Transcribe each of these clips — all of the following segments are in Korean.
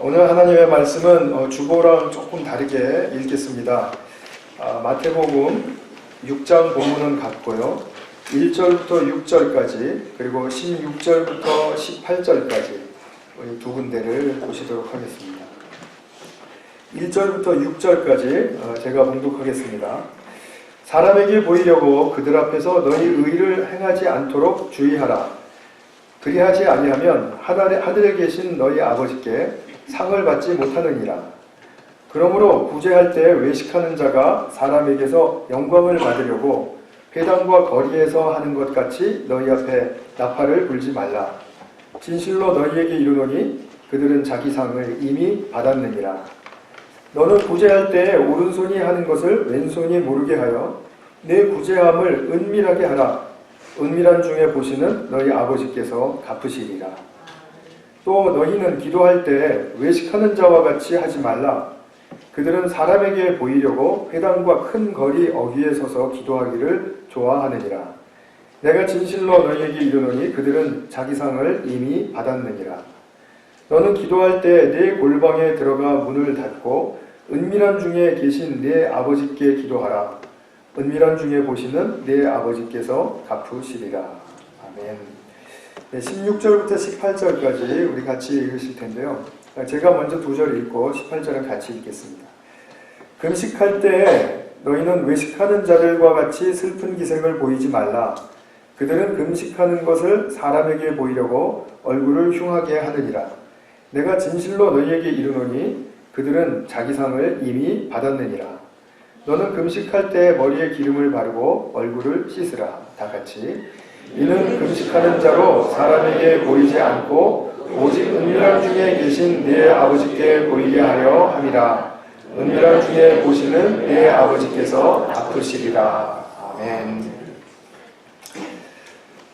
오늘 하나님의 말씀은 주보랑 조금 다르게 읽겠습니다. 마태복음 6장 본문은 같고요. 1절부터 6절까지 그리고 16절부터 18절까지 두 군데를 보시도록 하겠습니다. 1절부터 6절까지 제가 봉독하겠습니다. 사람에게 보이려고 그들 앞에서 너희 의를 행하지 않도록 주의하라. 그리하지 아니하면 하늘에 계신 너희 아버지께 상을 받지 못하느니라. 그러므로 구제할 때 외식하는 자가 사람에게서 영광을 받으려고 회당과 거리에서 하는 것 같이 너희 앞에 나팔을 불지 말라. 진실로 너희에게 이르노니 그들은 자기 상을 이미 받았느니라. 너는 구제할 때 오른손이 하는 것을 왼손이 모르게 하여 내 구제함을 은밀하게 하라. 은밀한 중에 보시는 너희 아버지께서 갚으시리라. 또 너희는 기도할 때 외식하는 자와 같이 하지 말라. 그들은 사람에게 보이려고 회당과 큰 거리 어귀에 서서 기도하기를 좋아하느니라. 내가 진실로 너희에게 이르노니 그들은 자기 상을 이미 받았느니라. 너는 기도할 때 내 골방에 들어가 문을 닫고 은밀한 중에 계신 내 아버지께 기도하라. 은밀한 중에 보시는 내 아버지께서 갚으시리라. 아멘. 16절부터 18절까지 우리 같이 읽으실 텐데요. 제가 먼저 2절 읽고 18절은 같이 읽겠습니다. 금식할 때 너희는 외식하는 자들과 같이 슬픈 기색을 보이지 말라. 그들은 금식하는 것을 사람에게 보이려고 얼굴을 흉하게 하느니라. 내가 진실로 너희에게 이르노니 그들은 자기 상을 이미 받았느니라. 너는 금식할 때 머리에 기름을 바르고 얼굴을 씻으라. 다 같이. 이는 금식하는 자로 사람에게 보이지 않고 오직 은밀한 중에 계신 내 아버지께 보이게 하려 함이라. 은밀한 중에 보시는 내 아버지께서 갚으시리라. 아멘.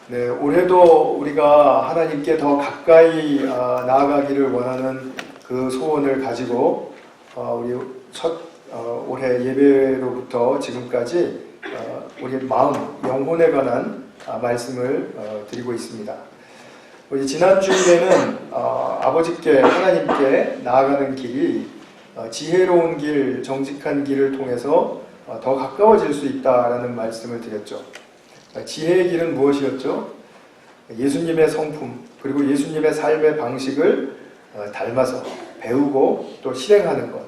네, 올해도 우리가 하나님께 더 가까이 나아가기를 원하는 그 소원을 가지고 우리 첫 올해 예배로부터 지금까지 우리 마음, 영혼에 관한 말씀을 드리고 있습니다. 우리 지난 주일에는 아버지께 하나님께 나아가는 길이 지혜로운 길, 정직한 길을 통해서 더 가까워질 수 있다라는 말씀을 드렸죠. 지혜의 길은 무엇이었죠? 예수님의 성품 그리고 예수님의 삶의 방식을 닮아서 배우고 또 실행하는 것,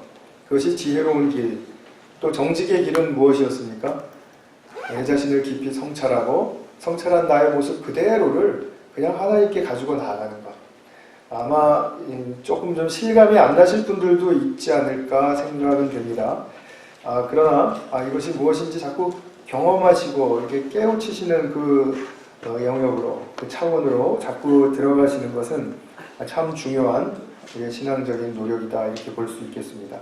그것이 지혜로운 길. 또 정직의 길은 무엇이었습니까? 내 자신을 깊이 성찰하고 성찰한 나의 모습 그대로를 그냥 하나님께 가지고 나아가는 것. 아마 조금 좀 실감이 안 나실 분들도 있지 않을까 생각은 됩니다. 그러나 이것이 무엇인지 자꾸 경험하시고 이렇게 깨우치시는 그 영역으로, 그 차원으로 자꾸 들어가시는 것은 참 중요한 우리의 신앙적인 노력이다 이렇게 볼 수 있겠습니다.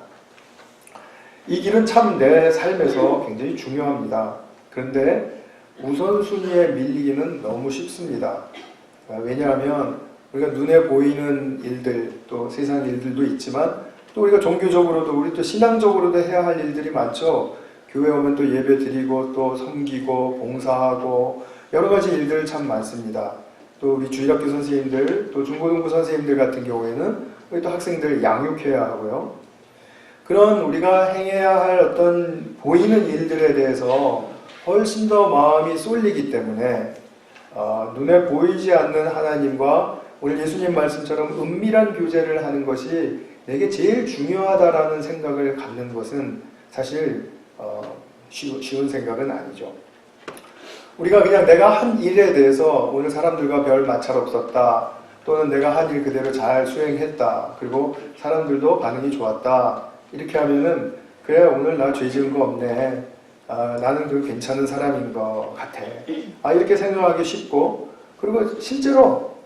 이 길은 참 내 삶에서 굉장히 중요합니다. 그런데 우선순위에 밀리기는 너무 쉽습니다. 왜냐하면 우리가 눈에 보이는 일들, 또 세상 일들도 있지만 또 우리가 종교적으로도 우리 또 신앙적으로도 해야 할 일들이 많죠. 교회 오면 또 예배 드리고 또 섬기고 봉사하고 여러 가지 일들 참 많습니다. 또 우리 주일학교 선생님들, 또 중고등부 선생님들 같은 경우에는 우리 또 학생들 양육해야 하고요. 그런 우리가 행해야 할 어떤 보이는 일들에 대해서 훨씬 더 마음이 쏠리기 때문에 눈에 보이지 않는 하나님과 오늘 예수님 말씀처럼 은밀한 교제를 하는 것이 내게 제일 중요하다라는 생각을 갖는 것은 사실 쉬운 생각은 아니죠. 우리가 그냥 내가 한 일에 대해서 오늘 사람들과 별 마찰 없었다, 또는 내가 한 일 그대로 잘 수행했다, 그리고 사람들도 반응이 좋았다, 이렇게 하면은 그래 오늘 나 죄 지은 거 없네, 나는 그 괜찮은 사람인 것 같아, 이렇게 생각하기 쉽고, 그리고 실제로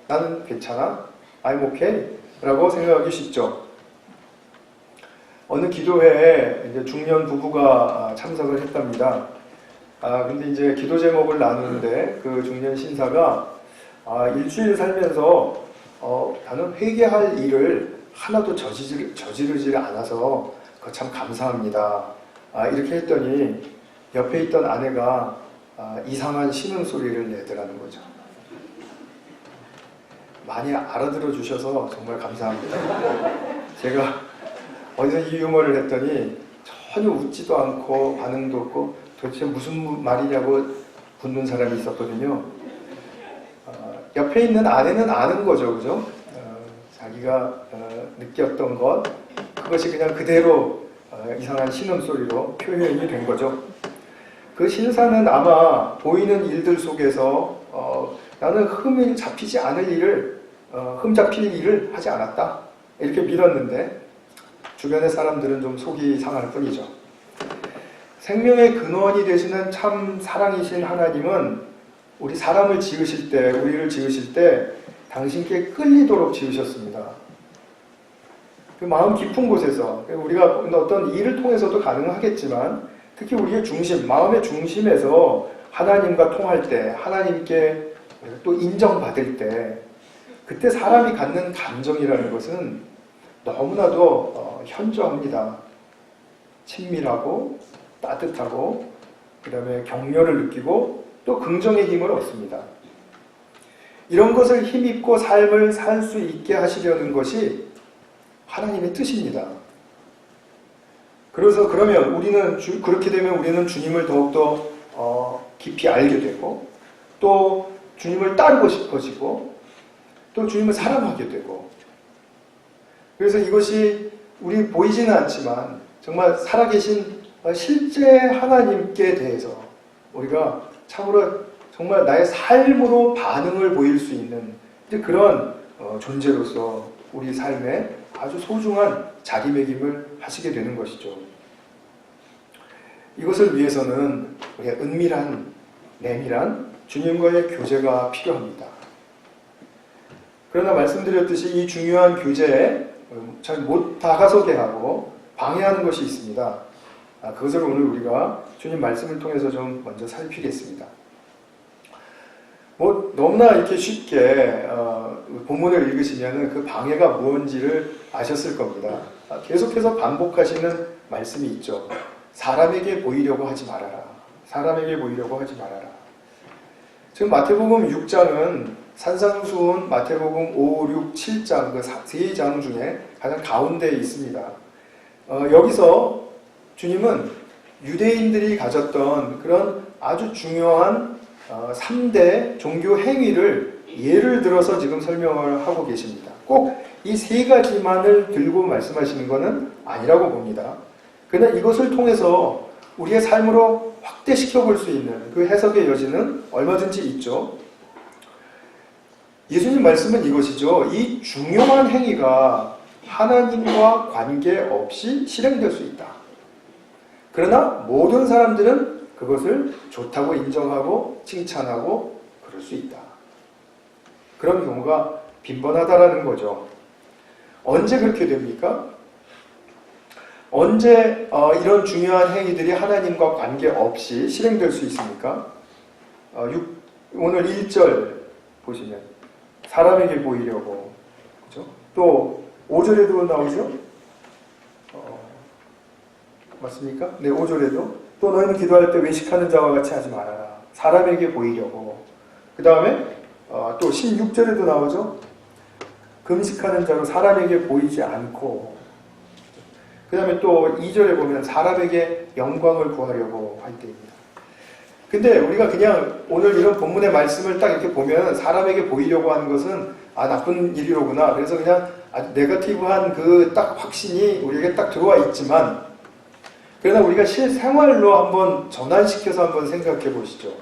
나는 괜찮아, I'm okay 라고 생각하기 쉽죠. 어느 기도회에 이제 중년 부부가 참석을 했답니다. 근데 이제 기도 제목을 나누는데 그 중년 신사가 일주일 살면서 나는 회개할 일을 하나도 저지르지 않아서 그거 참 감사합니다. 이렇게 했더니 옆에 있던 아내가 이상한 신음 소리를 내더라는 거죠. 많이 알아들어 주셔서 정말 감사합니다. 제가 어디서 이 유머를 했더니 전혀 웃지도 않고 반응도 없고 도대체 무슨 말이냐고 묻는 사람이 있었거든요. 옆에 있는 아내는 아는 거죠, 그죠? 자기가 느꼈던 것, 그것이 그냥 그대로 이상한 신음소리로 표현이 된 거죠. 그 신사는 아마 보이는 일들 속에서 나는 흠이 잡히지 않을 일을, 흠 잡힐 일을 하지 않았다, 이렇게 믿었는데 주변의 사람들은 좀 속이 상할 뿐이죠. 생명의 근원이 되시는 참 사랑이신 하나님은 우리 사람을 지으실 때, 우리를 지으실 때 당신께 끌리도록 지으셨습니다. 그 마음 깊은 곳에서, 우리가 어떤 일을 통해서도 가능하겠지만 특히 우리의 중심, 마음의 중심에서 하나님과 통할 때, 하나님께 또 인정받을 때, 그때 사람이 갖는 감정이라는 것은 너무나도 현저합니다. 친밀하고 따뜻하고 그 다음에 격려를 느끼고 또 긍정의 힘을 얻습니다. 이런 것을 힘입고 삶을 살 수 있게 하시려는 것이 하나님의 뜻입니다. 그래서 그러면 우리는 그렇게 되면 우리는 주님을 더욱더 깊이 알게 되고 또 주님을 따르고 싶어지고 또 주님을 사랑하게 되고, 그래서 이것이 우리 보이지는 않지만 정말 살아계신 실제 하나님께 대해서 우리가 참으로 정말 나의 삶으로 반응을 보일 수 있는 그런 존재로서 우리 삶에 아주 소중한 자리매김을 하시게 되는 것이죠. 이것을 위해서는 우리가 은밀한, 내밀한 주님과의 교제가 필요합니다. 그러나 말씀드렸듯이 이 중요한 교제에 잘 못 다가서게 하고 방해하는 것이 있습니다. 그것을 오늘 우리가 주님 말씀을 통해서 좀 먼저 살피겠습니다. 너무나 이렇게 쉽게 본문을 읽으시면 그 방해가 무엇인지를 아셨을 겁니다. 계속해서 반복하시는 말씀이 있죠. 사람에게 보이려고 하지 말아라. 사람에게 보이려고 하지 말아라. 지금 마태복음 6장은 산상수훈 마태복음 5, 6, 7장 그 세 장 중에 가장 가운데에 있습니다. 여기서 주님은 유대인들이 가졌던 그런 아주 중요한 3대 종교 행위를 예를 들어서 지금 설명을 하고 계십니다. 꼭 이 세 가지만을 들고 말씀하시는 것은 아니라고 봅니다. 그러나 이것을 통해서 우리의 삶으로 확대시켜 볼 수 있는 그 해석의 여지는 얼마든지 있죠. 예수님 말씀은 이것이죠. 이 중요한 행위가 하나님과 관계없이 실행될 수 있다. 그러나 모든 사람들은 그것을 좋다고 인정하고 칭찬하고 그럴 수 있다. 그런 경우가 빈번하다라는 거죠. 언제 그렇게 됩니까? 언제 이런 중요한 행위들이 하나님과 관계없이 실행될 수 있습니까? 오늘 1절 보시면 사람에게 보이려고, 그죠? 또 5절에도 나오죠? 맞습니까? 네, 5절에도 또 너희는 기도할 때 외식하는 자와 같이 하지 말아라. 사람에게 보이려고. 그 다음에 또 16절에도 나오죠? 금식하는 자로 사람에게 보이지 않고. 그 다음에 또 2절에 보면 사람에게 영광을 구하려고 할 때입니다. 근데 우리가 그냥 오늘 이런 본문의 말씀을 딱 이렇게 보면 사람에게 보이려고 하는 것은 나쁜 일이로구나. 그래서 그냥 아주 네거티브한 그 딱 확신이 우리에게 딱 들어와 있지만, 그러나 우리가 실생활로 한번 전환시켜서 한번 생각해 보시죠.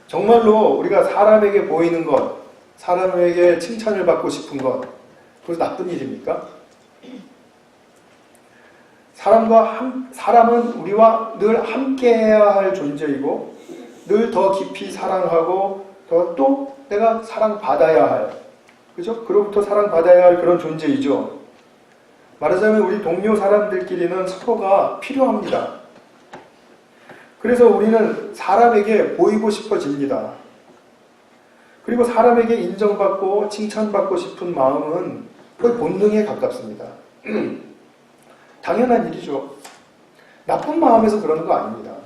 정말로 우리가 사람에게 보이는 것, 사람에게 칭찬을 받고 싶은 것, 그것은 나쁜 일입니까? 사람은 우리와 늘 함께해야 할 존재이고 늘 더 깊이 사랑하고 또 내가 사랑받아야 할, 그죠? 그로부터 사랑받아야 할 그런 존재이죠. 말하자면 우리 동료 사람들끼리는 서로가 필요합니다. 그래서 우리는 사람에게 보이고 싶어집니다. 그리고 사람에게 인정받고 칭찬받고 싶은 마음은 거의 본능에 가깝습니다. 당연한 일이죠. 나쁜 마음에서 그러는 거 아닙니다.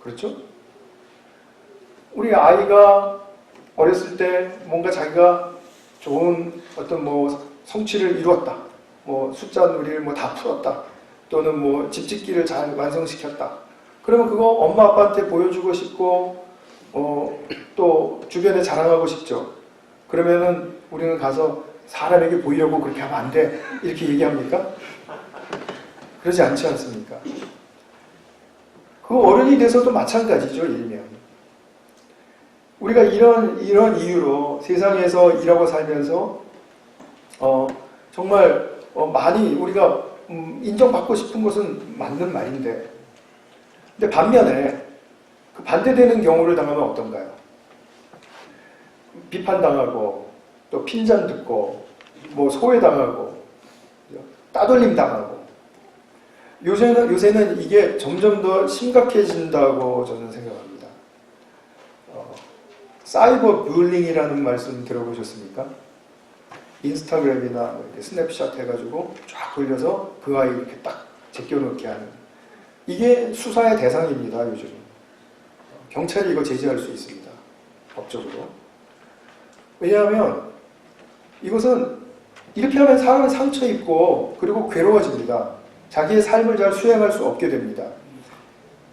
그렇죠? 우리 아이가 어렸을 때 뭔가 자기가 좋은 어떤 뭐 성취를 이루었다. 뭐 숫자 놀이를 뭐 다 풀었다. 또는 뭐 집짓기를 잘 완성시켰다. 그러면 그거 엄마 아빠한테 보여주고 싶고 또 주변에 자랑하고 싶죠. 그러면은 우리는 가서 사람에게 보이려고 그렇게 하면 안 돼. 이렇게 얘기합니까? 그러지 않지 않습니까? 그 어른이 돼서도 마찬가지죠, 일면. 우리가 이런 이유로 세상에서 일하고 살면서 정말 많이 우리가 인정받고 싶은 것은 맞는 말인데, 근데 반면에 그 반대되는 경우를 당하면 어떤가요? 비판당하고 또 핀잔 듣고 뭐 소외당하고 따돌림 당하고 요새는 이게 점점 더 심각해진다고 저는 생각합니다. 사이버 뷰링이라는 말씀 들어보셨습니까? 인스타그램이나 뭐 이렇게 스냅샷 해가지고 쫙 돌려서 그 아이 이렇게 딱 제껴놓게 하는, 이게 수사의 대상입니다. 요즘 경찰이 이거 제지할 수 있습니다. 법적으로. 왜냐하면 이것은 이렇게 하면 사람은 상처 입고 그리고 괴로워집니다. 자기의 삶을 잘 수행할 수 없게 됩니다.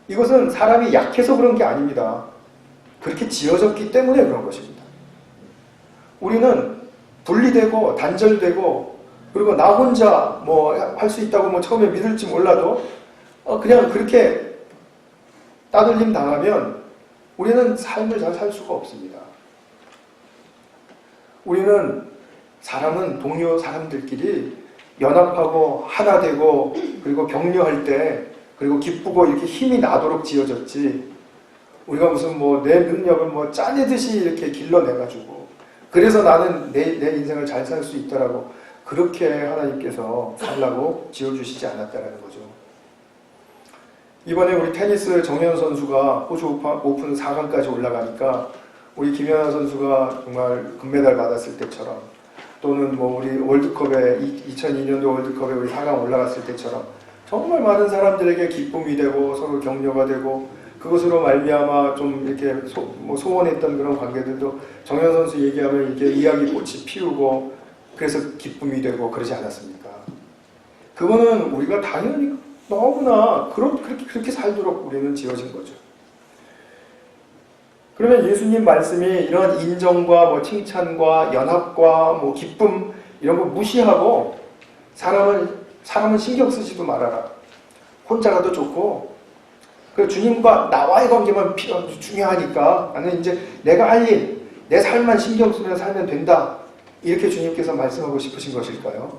이것은 사람이 약해서 그런 게 아닙니다. 그렇게 지어졌기 때문에 그런 것입니다. 우리는 분리되고 단절되고 그리고 나 혼자 뭐 할 수 있다고 뭐 처음에 믿을지 몰라도 그냥 그렇게 따돌림 당하면 우리는 삶을 잘 살 수가 없습니다. 우리는 사람은 동료 사람들끼리 연합하고 하나 되고 그리고 격려할 때 그리고 기쁘고 이렇게 힘이 나도록 지어졌지, 우리가 무슨 뭐 내 능력을 뭐 짜내듯이 이렇게 길러내가지고 그래서 나는 내 인생을 잘 살 수 있다라고 그렇게 하나님께서 살라고 지어주시지 않았다라는 거죠. 이번에 우리 테니스 정현 선수가 호주 오픈 4강까지 올라가니까 우리 김연아 선수가 정말 금메달 받았을 때처럼, 또는 뭐 우리 월드컵에 2002년도 월드컵에 우리 4강 올라갔을 때처럼 정말 많은 사람들에게 기쁨이 되고 서로 격려가 되고 그것으로 말미암아 좀 이렇게 소원했던 그런 관계들도 정현 선수 얘기하면 이렇게 이야기 꽃이 피우고 그래서 기쁨이 되고 그러지 않았습니까? 그거는 우리가 당연히 너무나 그렇게 살도록 우리는 지어진 거죠. 그러면 예수님 말씀이 이런 인정과 뭐 칭찬과 연합과 뭐 기쁨 이런 거 무시하고 사람은 신경 쓰지도 말아라. 혼자 가도 좋고 그 주님과 나와의 관계만 중요하니까 나는 이제 내가 할 일, 내 삶만 신경 쓰며 살면 된다. 이렇게 주님께서 말씀하고 싶으신 것일까요?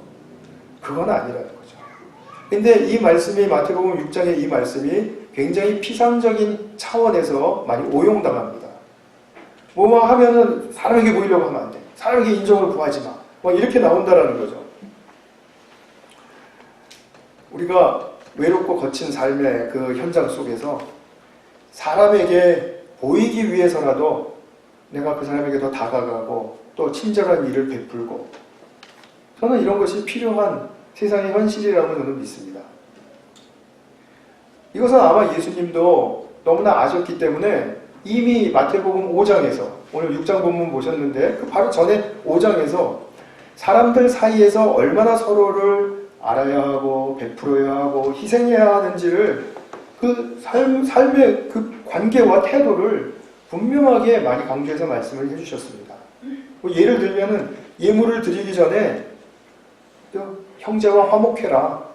그건 아니라는 거죠. 근데 이 말씀이 마태복음 6장의 이 말씀이 굉장히 피상적인 차원에서 많이 오용당합니다. 뭐뭐 하면은 사람에게 보이려고 하면 안 돼. 사람에게 인정을 구하지 마. 뭐 이렇게 나온다라는 거죠. 우리가 외롭고 거친 삶의 그 현장 속에서 사람에게 보이기 위해서라도 내가 그 사람에게 더 다가가고 또 친절한 일을 베풀고, 저는 이런 것이 필요한 세상의 현실이라고 저는 믿습니다. 이것은 아마 예수님도 너무나 아셨기 때문에 이미 마태복음 5장에서, 오늘 6장 본문 보셨는데 그 바로 전에 5장에서 사람들 사이에서 얼마나 서로를 알아야 하고 베풀어야 하고 희생해야 하는지를 그 삶의 그 관계와 태도를 분명하게 많이 강조해서 말씀을 해주셨습니다. 뭐 예를 들면은 예물을 드리기 전에 형제와 화목해라.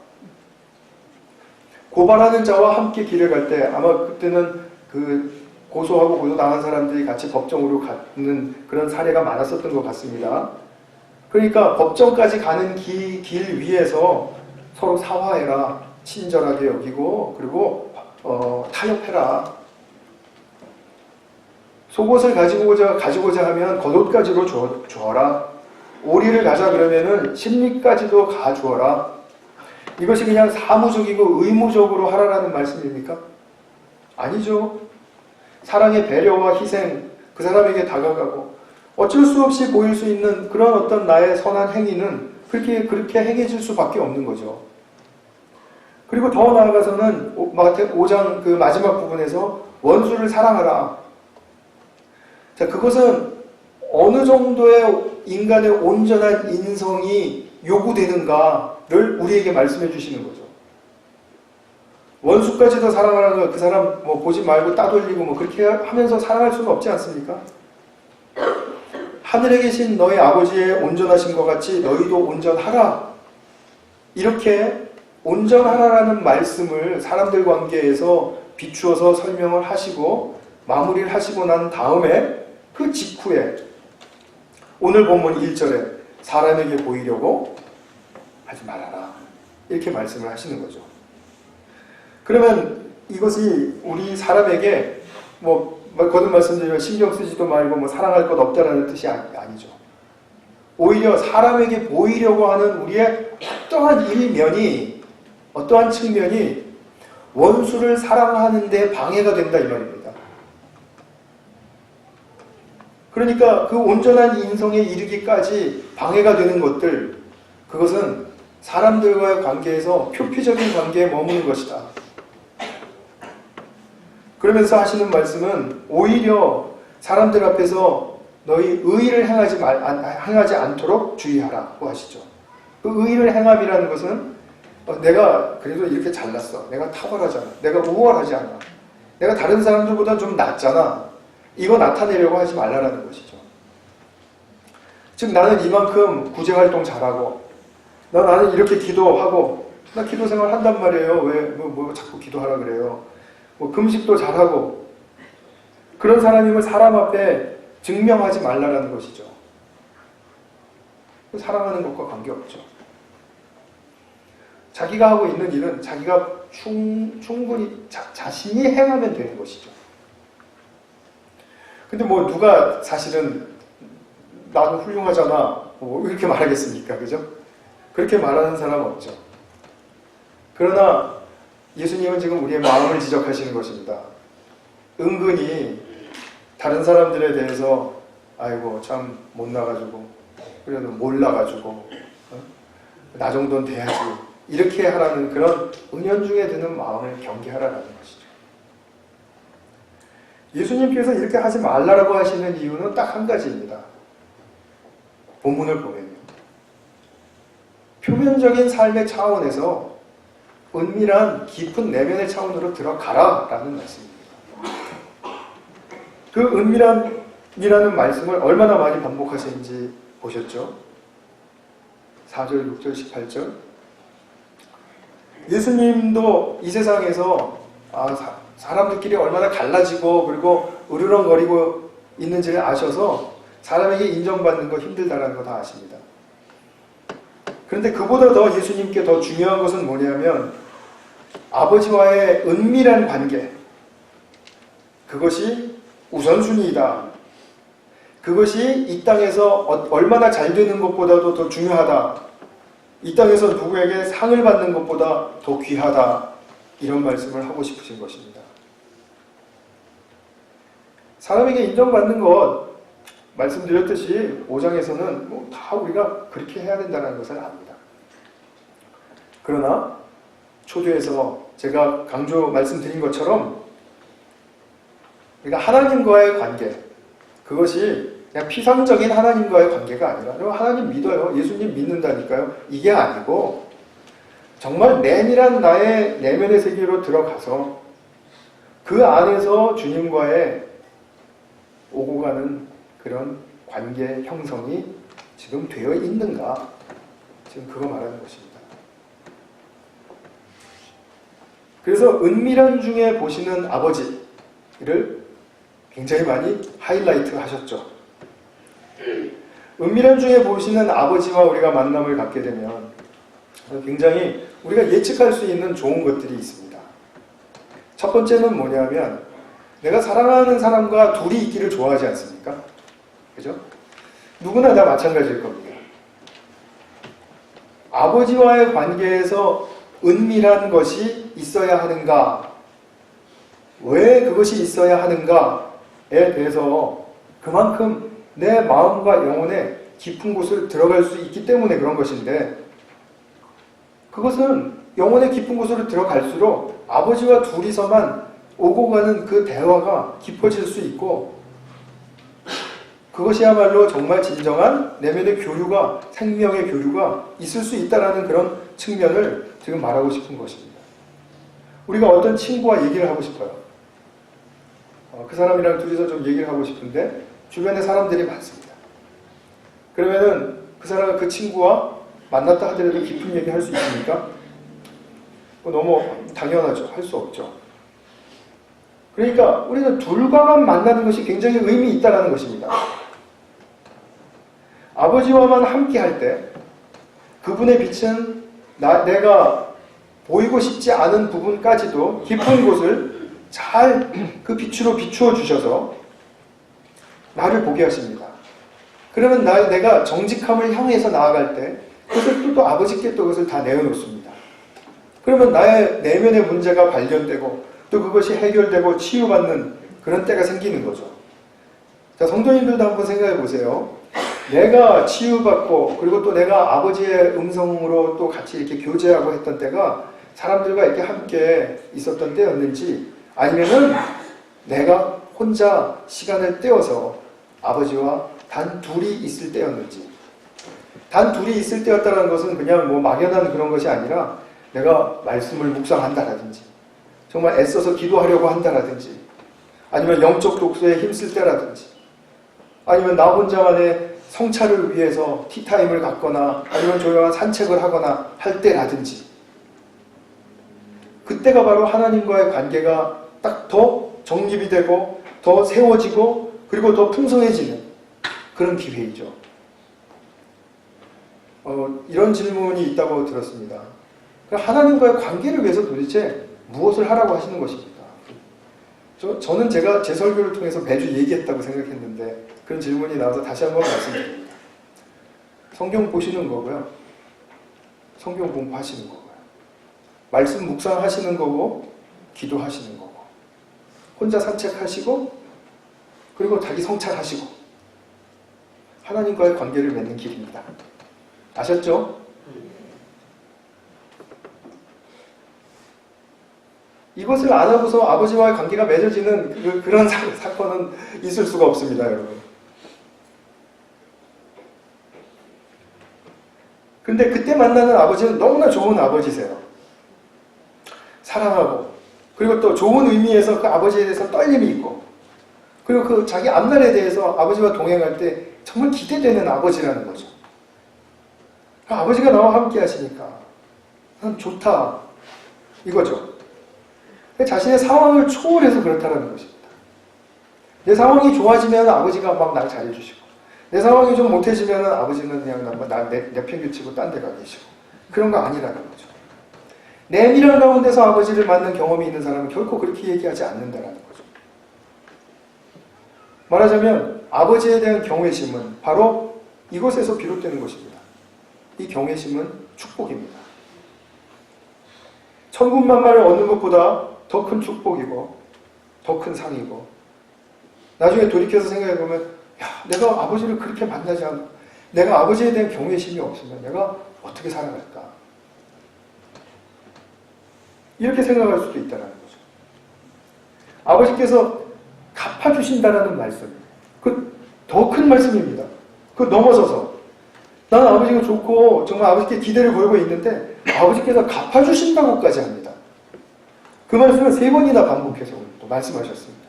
고발하는 자와 함께 길을 갈 때, 아마 그때는 그 고소하고 고소당한 사람들이 같이 법정으로 가는 그런 사례가 많았었던 것 같습니다. 그러니까 법정까지 가는 길 위에서 서로 사화해라. 친절하게 여기고 그리고 타협해라. 속옷을 가지고자 하면 겉옷까지로 주어라. 오리를 가자 그러면은 심리까지도 가주어라. 이것이 그냥 사무적이고 의무적으로 하라라는 말씀입니까? 아니죠. 사랑의 배려와 희생, 그 사람에게 다가가고 어쩔 수 없이 보일 수 있는 그런 어떤 나의 선한 행위는 그렇게 행해질 수밖에 없는 거죠. 그리고 더 나아가서는 마태 5장 그 마지막 부분에서 원수를 사랑하라. 자, 그것은 어느 정도의 인간의 온전한 인성이 요구되는가를 우리에게 말씀해 주시는 거죠. 원수까지도 사랑하는 거, 그 사람 뭐 보지 말고 따돌리고 뭐 그렇게 하면서 사랑할 수는 없지 않습니까? 하늘에 계신 너희 아버지의 온전하신 것 같이 너희도 온전하라. 이렇게 온전하라라는 말씀을 사람들 관계에서 비추어서 설명을 하시고 마무리를 하시고 난 다음에 그 직후에 오늘 본문 1절에 사람에게 보이려고 하지 말아라. 이렇게 말씀을 하시는 거죠. 그러면 이것이 우리 사람에게 거듭 말씀드리면 신경 쓰지도 말고 사랑할 것 없다라는 뜻이 아니죠. 오히려 사람에게 보이려고 하는 우리의 어떠한 일면이, 어떠한 측면이 원수를 사랑하는 데 방해가 된다 이 말입니다. 그러니까 그 온전한 인성에 이르기까지 방해가 되는 것들, 그것은 사람들과의 관계에서 표피적인 관계에 머무는 것이다. 그러면서 하시는 말씀은 오히려 사람들 앞에서 너희 의의를 행하지 않도록 주의하라고 하시죠. 그 의의를 행함이라는 것은 내가 그래도 이렇게 잘났어. 내가 탁월하잖아. 내가 우월하지 않아. 내가 다른 사람들보다 좀 낫잖아. 이거 나타내려고 하지 말라라는 것이죠. 즉 나는 이만큼 구제활동 잘하고 나는 이렇게 기도하고 나 기도 생활 한단 말이에요. 왜 자꾸 기도하라 그래요. 금식도 잘하고 그런 사람임을 사람 앞에 증명하지 말라라는 것이죠. 사랑하는 것과 관계없죠. 자기가 하고 있는 일은 자기가 충분히 자신이 행하면 되는 것이죠. 근데 누가 사실은 나도 훌륭하잖아 이렇게 말하겠습니까? 그죠? 그렇게 말하는 사람은 없죠. 그러나 예수님은 지금 우리의 마음을 지적하시는 것입니다. 은근히 다른 사람들에 대해서 아이고 참 못나가지고 그래도 몰라가지고 나 정도는 돼야지 이렇게 하라는 그런 은연중에 드는 마음을 경계하라는 것이죠. 예수님께서 이렇게 하지 말라고 하시는 이유는 딱 한 가지입니다. 본문을 보면요. 표면적인 삶의 차원에서 은밀한 깊은 내면의 차원으로 들어가라 라는 말씀입니다. 그 은밀함이라는 말씀을 얼마나 많이 반복하시는지 보셨죠? 4절, 6절, 18절 예수님도 이 세상에서 사람들끼리 얼마나 갈라지고 그리고 으르렁거리고 있는지를 아셔서 사람에게 인정받는 거 힘들다라는 거 다 아십니다. 그런데 그보다 더 예수님께 더 중요한 것은 뭐냐면 아버지와의 은밀한 관계, 그것이 우선순위이다. 그것이 이 땅에서 얼마나 잘 되는 것보다도 더 중요하다. 이 땅에서 누구에게 상을 받는 것보다 더 귀하다. 이런 말씀을 하고 싶으신 것입니다. 사람에게 인정받는 것, 말씀드렸듯이 5장에서는 다 우리가 그렇게 해야 된다는 것을 압니다. 그러나 초두에서 제가 말씀드린 것처럼 우리가 하나님과의 관계, 그것이 그냥 피상적인 하나님과의 관계가 아니라 하나님 믿어요. 예수님 믿는다니까요. 이게 아니고 정말 내밀한 나의 내면의 세계로 들어가서 그 안에서 주님과의 오고 가는 그런 관계 형성이 지금 되어 있는가? 지금 그거 말하는 것입니다. 그래서 은밀한 중에 보시는 아버지를 굉장히 많이 하이라이트 하셨죠. 은밀한 중에 보시는 아버지와 우리가 만남을 갖게 되면 굉장히 우리가 예측할 수 있는 좋은 것들이 있습니다. 첫 번째는 뭐냐면 내가 사랑하는 사람과 둘이 있기를 좋아하지 않습니까? 그죠? 누구나 다 마찬가지일 겁니다. 아버지와의 관계에서 은밀한 것이 있어야 하는가? 왜 그것이 있어야 하는가에 대해서 그만큼 내 마음과 영혼의 깊은 곳을 들어갈 수 있기 때문에 그런 것인데, 그것은 영혼의 깊은 곳으로 들어갈수록 아버지와 둘이서만 오고 가는 그 대화가 깊어질 수 있고, 그것이야말로 정말 진정한 내면의 교류가, 생명의 교류가 있을 수 있다는 그런 측면을 지금 말하고 싶은 것입니다. 우리가 어떤 친구와 얘기를 하고 싶어요. 그 사람이랑 둘이서 좀 얘기를 하고 싶은데 주변에 사람들이 많습니다. 그러면은 그 사람, 그 친구와 만났다 하더라도 깊은 얘기 할 수 있습니까? 너무 당연하죠. 할 수 없죠. 그러니까 우리는 둘과만 만나는 것이 굉장히 의미 있다는 것입니다. 아버지와만 함께 할 때 그분의 빛은 내가 보이고 싶지 않은 부분까지도 깊은 곳을 잘 그 빛으로 비추어 주셔서 나를 보게 하십니다. 그러면 내가 정직함을 향해서 나아갈 때 그것을 또 아버지께 또 그것을 다 내어놓습니다. 그러면 나의 내면의 문제가 발견되고 또 그것이 해결되고 치유받는 그런 때가 생기는 거죠. 자, 성도님들도 한번 생각해 보세요. 내가 치유받고 그리고 또 내가 아버지의 음성으로 또 같이 이렇게 교제하고 했던 때가 사람들과 이렇게 함께 있었던 때였는지 아니면은 내가 혼자 시간을 떼어서 아버지와 단 둘이 있을 때였는지. 단 둘이 있을 때였다는 것은 그냥 뭐 막연한 그런 것이 아니라 내가 말씀을 묵상한다라든지 정말 애써서 기도하려고 한다라든지 아니면 영적 독서에 힘쓸 때라든지 아니면 나 혼자만의 성찰을 위해서 티타임을 갖거나 아니면 조용한 산책을 하거나 할 때라든지 그때가 바로 하나님과의 관계가 딱 더 정립이 되고 더 세워지고 그리고 더 풍성해지는 그런 기회이죠. 이런 질문이 있다고 들었습니다. 하나님과의 관계를 위해서 도대체 무엇을 하라고 하시는 것입니까? 저는 제가 제 설교를 통해서 매주 얘기했다고 생각했는데 그런 질문이 나와서 다시 한번 말씀드립니다. 성경 보시는 거고요. 성경 공부하시는 거고요. 말씀 묵상하시는 거고 기도하시는 거고 혼자 산책하시고 그리고 자기 성찰하시고 하나님과의 관계를 맺는 길입니다. 아셨죠? 이것을 안 하고서 아버지와의 관계가 맺어지는 그런 사건은 있을 수가 없습니다, 여러분. 근데 그때 만나는 아버지는 너무나 좋은 아버지세요. 사랑하고 그리고 또 좋은 의미에서 그 아버지에 대해서 떨림이 있고 그리고 그 자기 앞날에 대해서 아버지와 동행할 때 정말 기대되는 아버지라는 거죠. 아버지가 나와 함께 하시니까 난 좋다 이거죠. 자신의 상황을 초월해서 그렇다는 것입니다. 내 상황이 좋아지면 아버지가 막 날 잘해주시고 내 상황이 좀 못해지면 아버지는 그냥 내팽개치고 딴 데 가 계시고 그런 거 아니라는 거죠. 내밀한 가운데서 아버지를 만난 경험이 있는 사람은 결코 그렇게 얘기하지 않는다는 거죠. 말하자면 아버지에 대한 경외심은 바로 이것에서 비롯되는 것입니다. 이 경외심은 축복입니다. 천군만마를 얻는 것보다 더 큰 축복이고 더 큰 상이고 나중에 돌이켜서 생각해보면 야, 내가 아버지를 그렇게 만나지 않고 내가 아버지에 대한 경외심이 없으면 내가 어떻게 살아갈까? 이렇게 생각할 수도 있다는 거죠. 아버지께서 갚아주신다라는 말씀, 그 더 큰 말씀입니다. 그 넘어서서 나는 아버지가 좋고 정말 아버지께 기대를 걸고 있는데 아버지께서 갚아주신다고까지 합니다. 그 말씀을 3번이나 반복해서 또 말씀하셨습니다.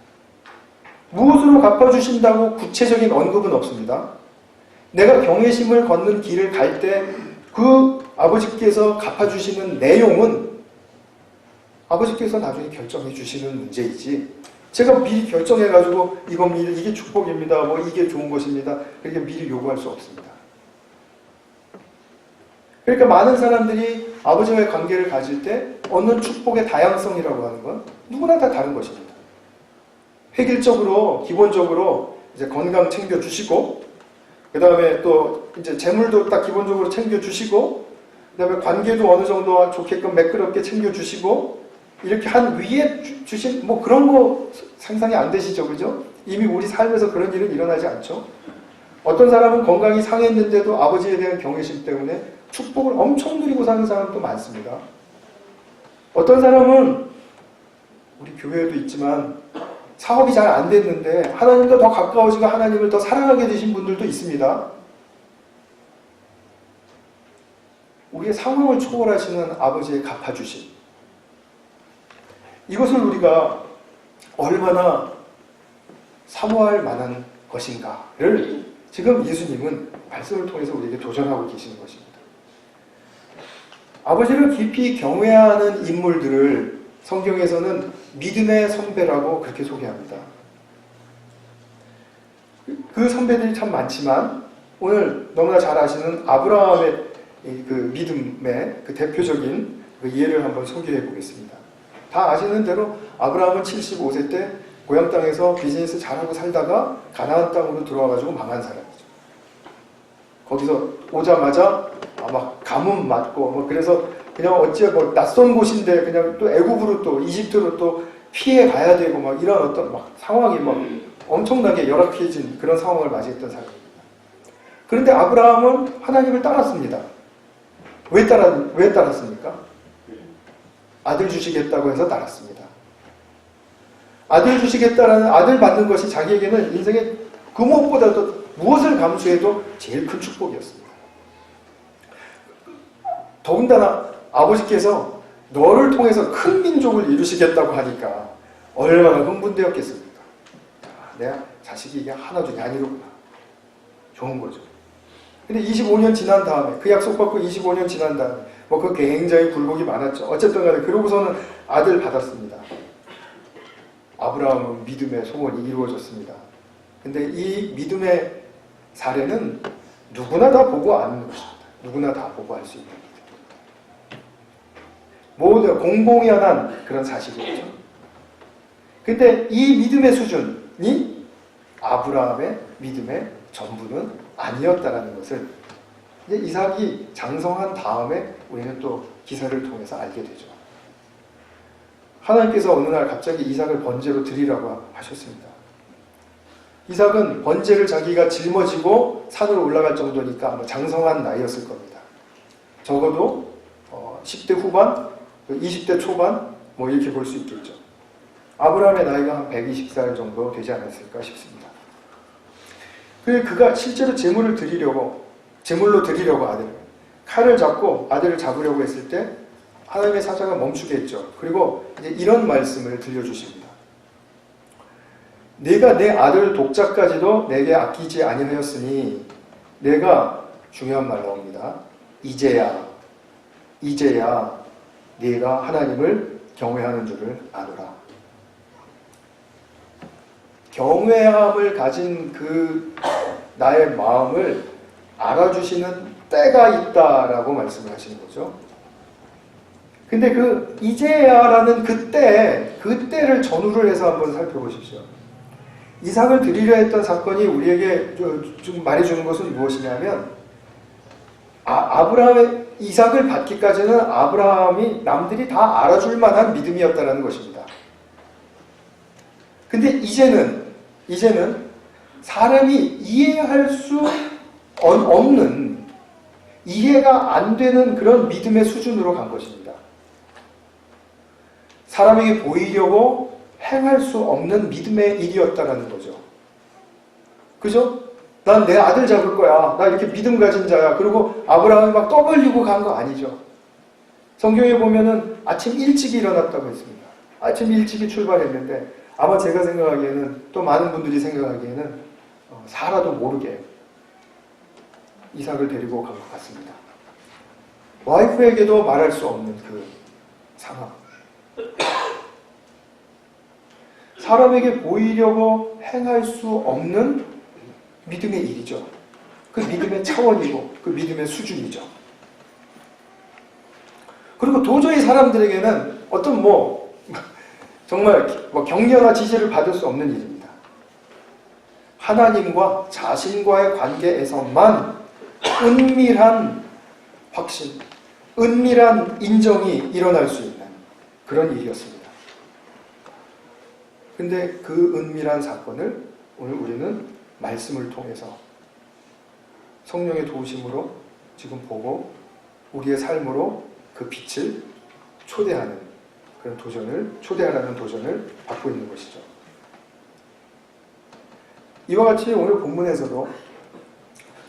무엇으로 갚아주신다고 구체적인 언급은 없습니다. 내가 경외심을 걷는 길을 갈 때 그 아버지께서 갚아주시는 내용은 아버지께서 나중에 결정해 주시는 문제이지 제가 미리 결정해가지고 이게 축복입니다. 뭐 이게 좋은 것입니다. 그렇게 미리 요구할 수 없습니다. 그러니까 많은 사람들이 아버지와의 관계를 가질 때 얻는 축복의 다양성이라고 하는 건 누구나 다 다른 것입니다. 획일적으로 기본적으로 이제 건강 챙겨주시고 그 다음에 또 이제 재물도 딱 기본적으로 챙겨주시고 그 다음에 관계도 어느 정도 좋게끔 매끄럽게 챙겨주시고 이렇게 한 위에 주신 뭐 그런 거 상상이 안 되시죠, 그죠? 이미 우리 삶에서 그런 일은 일어나지 않죠. 어떤 사람은 건강이 상했는데도 아버지에 대한 경외심 때문에 축복을 엄청 누리고 사는 사람도 많습니다. 어떤 사람은 우리 교회에도 있지만 사업이 잘 안 됐는데 하나님과 더 가까워지고 하나님을 더 사랑하게 되신 분들도 있습니다. 우리의 상황을 초월하시는 아버지의 갚아주심. 이것을 우리가 얼마나 사모할 만한 것인가를 지금 예수님은 말씀을 통해서 우리에게 도전하고 계시는 것입니다. 아버지를 깊이 경외하는 인물들을 성경에서는 믿음의 선배라고 그렇게 소개합니다. 그 선배들이 참 많지만 오늘 너무나 잘 아시는 아브라함의 그 믿음의 그 대표적인 그 예를 한번 소개해 보겠습니다. 다 아시는 대로 아브라함은 75세 때 고향 땅에서 비즈니스 잘하고 살다가 가나안 땅으로 들어와가지고 망한 사람이죠. 거기서 오자마자 막 가뭄 맞고 뭐 그래서 그냥 어찌 뭐 낯선 곳인데 그냥 또 애굽으로 또 이집트로 또 피해 가야 되고 막 이런 어떤 막 상황이 막 엄청나게 열악해진 그런 상황을 맞이했던 사람입니다. 그런데 아브라함은 하나님을 따랐습니다. 왜 따랐습니까? 아들 주시겠다고 해서 따랐습니다. 아들 주시겠다라는 아들 받는 것이 자기에게는 인생의 그 무엇보다도 무엇을 감수해도 제일 큰 축복이었습니다. 더군다나 아버지께서 너를 통해서 큰 민족을 이루시겠다고 하니까 얼마나 흥분되었겠습니까? 내가 자식이 이게 하나도 아니로구나. 좋은 거죠. 근데 25년 지난 다음에 그 약속 받고 25년 지난 다음에 뭐 그 굉장히 굴곡이 많았죠. 어쨌든 간에 그러고서는 아들 받았습니다. 아브라함은 믿음의 소원이 이루어졌습니다. 근데 이 믿음의 사례는 누구나 다 보고 아는 것입니다. 누구나 다 보고 알 수 있는 것입니다. 모두 공공연한 그런 사실이죠. 근데 이 믿음의 수준이 아브라함의 믿음의 전부는 아니었다는 것을 이제 이삭이 장성한 다음에 우리는 또 기사를 통해서 알게 되죠. 하나님께서 어느 날 갑자기 이삭을 번제로 드리라고 하셨습니다. 이삭은 번제를 자기가 짊어지고 산으로 올라갈 정도니까 아마 장성한 나이였을 겁니다. 적어도 10대 후반, 20대 초반 뭐 이렇게 볼 수 있겠죠. 아브라함의 나이가 한 120살 정도 되지 않았을까 싶습니다. 그가 실제로 제물로 드리려고 아들을 칼을 잡고 아들을 잡으려고 했을 때 하나님의 사자가 멈추게 했죠. 그리고 이제 이런 말씀을 들려주십니다. 내가 내 아들 독자까지도 내게 아끼지 아니하였으니 내가 중요한 말 나옵니다. 이제야 네가 하나님을 경외하는 줄을 아노라. 경외함을 가진 그 나의 마음을 알아주시는 때가 있다라고 말씀을 하시는 거죠. 근데 그 이제야라는 그때를 전후를 해서 한번 살펴보십시오. 이삭을 드리려 했던 사건이 우리에게 좀 말해주는 것은 무엇이냐면 아브라함의 이삭을 받기까지는 아브라함이 남들이 다 알아줄 만한 믿음이었다는 것입니다. 근데 이제는 사람이 이해할 수 없는, 이해가 안 되는 그런 믿음의 수준으로 간 것입니다. 사람에게 보이려고 행할 수 없는 믿음의 일이었다는 거죠. 그죠? 난 내 아들 잡을 거야. 나 이렇게 믿음 가진 자야. 그리고 아브라함이 막 떠벌리고 간 거 아니죠. 성경에 보면은 아침 일찍 일어났다고 했습니다. 아침 일찍이 출발했는데 아마 제가 생각하기에는 또 많은 분들이 생각하기에는 살아도 모르게 이삭을 데리고 간 것 같습니다. 와이프에게도 말할 수 없는 그 상황. 사람에게 보이려고 행할 수 없는 믿음의 일이죠. 그 믿음의 차원이고 그 믿음의 수준이죠. 그리고 도저히 사람들에게는 어떤 정말 격려나 지지를 받을 수 없는 일입니다. 하나님과 자신과의 관계에서만 은밀한 확신, 은밀한 인정이 일어날 수 있는 그런 일이었습니다. 근데 그 은밀한 사건을 오늘 우리는 말씀을 통해서 성령의 도우심으로 지금 보고 우리의 삶으로 그 빛을 초대하라는 도전을 받고 있는 것이죠. 이와 같이 오늘 본문에서도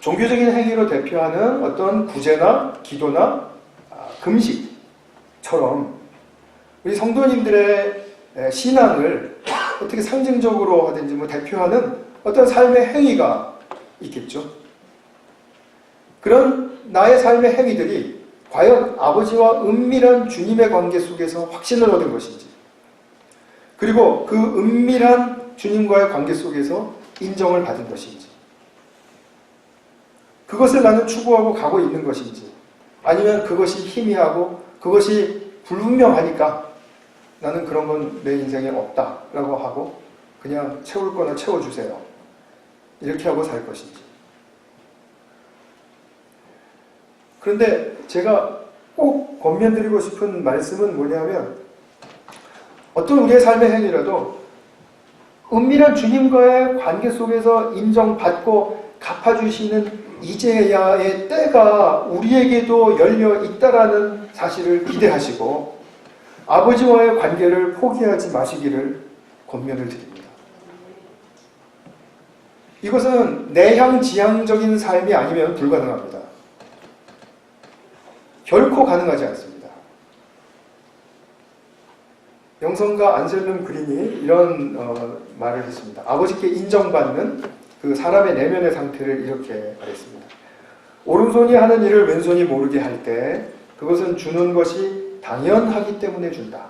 종교적인 행위로 대표하는 어떤 구제나 기도나 금식처럼 우리 성도님들의 신앙을 어떻게 상징적으로 하든지 대표하는 어떤 삶의 행위가 있겠죠. 그런 나의 삶의 행위들이 과연 아버지와 은밀한 주님의 관계 속에서 확신을 얻은 것인지, 그리고 그 은밀한 주님과의 관계 속에서 인정을 받은 것인지, 그것을 나는 추구하고 가고 있는 것인지, 아니면 그것이 희미하고 그것이 불분명하니까 나는 그런 건 내 인생에 없다라고 하고 그냥 채울 거나 채워주세요, 이렇게 하고 살 것인지. 그런데 제가 꼭 권면드리고 싶은 말씀은 뭐냐면, 어떤 우리의 삶의 행위라도 은밀한 주님과의 관계 속에서 인정받고 갚아주시는 이제야의 때가 우리에게도 열려 있다라는 사실을 기대하시고 아버지와의 관계를 포기하지 마시기를 권면을 드립니다. 이것은 내향지향적인 삶이 아니면 불가능합니다. 결코 가능하지 않습니다. 영성가 안셀름 그린이 이런 말을 했습니다. 아버지께 인정받는 그 사람의 내면의 상태를 이렇게 말했습니다. 오른손이 하는 일을 왼손이 모르게 할 때 그것은 주는 것이 당연하기 때문에 준다.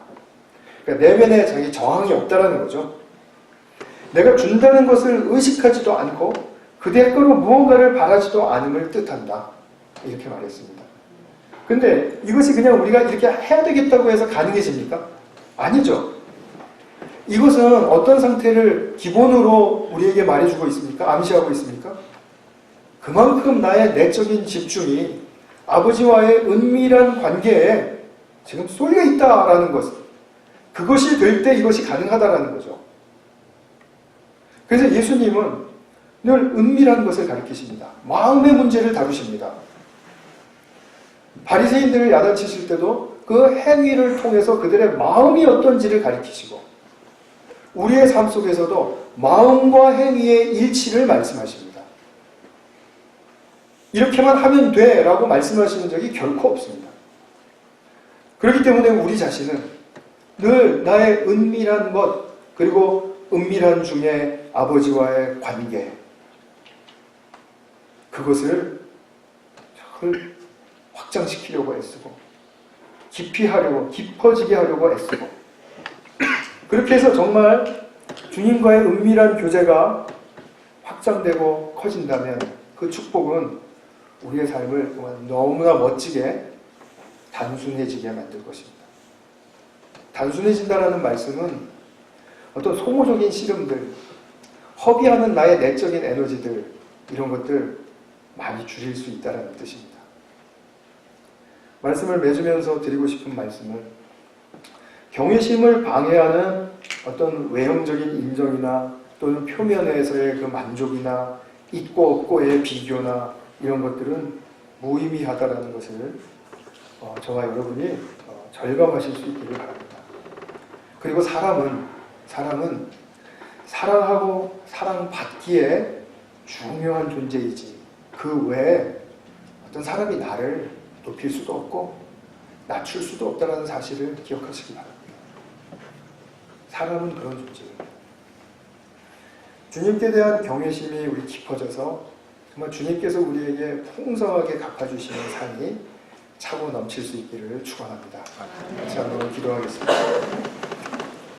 그러니까 내면에 자기 저항이 없다라는 거죠. 내가 준다는 것을 의식하지도 않고 그대로 무언가를 바라지도 않음을 뜻한다, 이렇게 말했습니다. 근데 이것이 그냥 우리가 이렇게 해야 되겠다고 해서 가능해집니까? 아니죠. 이것은 어떤 상태를 기본으로 우리에게 말해주고 있습니까? 암시하고 있습니까? 그만큼 나의 내적인 집중이 아버지와의 은밀한 관계에 지금 쏠려 있다라는 것, 그것이 될 때 이것이 가능하다라는 거죠. 그래서 예수님은 늘 은밀한 것을 가르치십니다. 마음의 문제를 다루십니다. 바리새인들을 야단치실 때도 그 행위를 통해서 그들의 마음이 어떤지를 가르치시고, 우리의 삶 속에서도 마음과 행위의 일치를 말씀하십니다. 이렇게만 하면 돼 라고 말씀하시는 적이 결코 없습니다. 그렇기 때문에 우리 자신은 늘 나의 은밀한 것, 그리고 은밀한 중에 아버지와의 관계, 그것을 확장시키려고 애쓰고 깊이 하려고, 깊어지게 하려고 애쓰고, 그렇게 해서 정말 주님과의 은밀한 교제가 확장되고 커진다면 그 축복은 우리의 삶을 너무나 멋지게 단순해지게 만들 것입니다. 단순해진다는 말씀은 어떤 소모적인 씨름들, 허비하는 나의 내적인 에너지들, 이런 것들 많이 줄일 수 있다는 뜻입니다. 말씀을 맺으면서 드리고 싶은 말씀은, 경외심을 방해하는 어떤 외형적인 인정이나 또는 표면에서의 그 만족이나 있고 없고의 비교나 이런 것들은 무의미하다라는 것을 저와 여러분이 절감하실 수 있기를 바랍니다. 그리고 사람은 사랑하고 사랑받기에 중요한 존재이지, 그 외에 어떤 사람이 나를 높일 수도 없고 낮출 수도 없다는 사실을 기억하시기 바랍니다. 사람은 그런 존재입니다. 주님께 대한 경외심이 우리 깊어져서 정말 주님께서 우리에게 풍성하게 갚아주시는 삶이 차고 넘칠 수 있기를 축원합니다. 같이 한번 기도하겠습니다.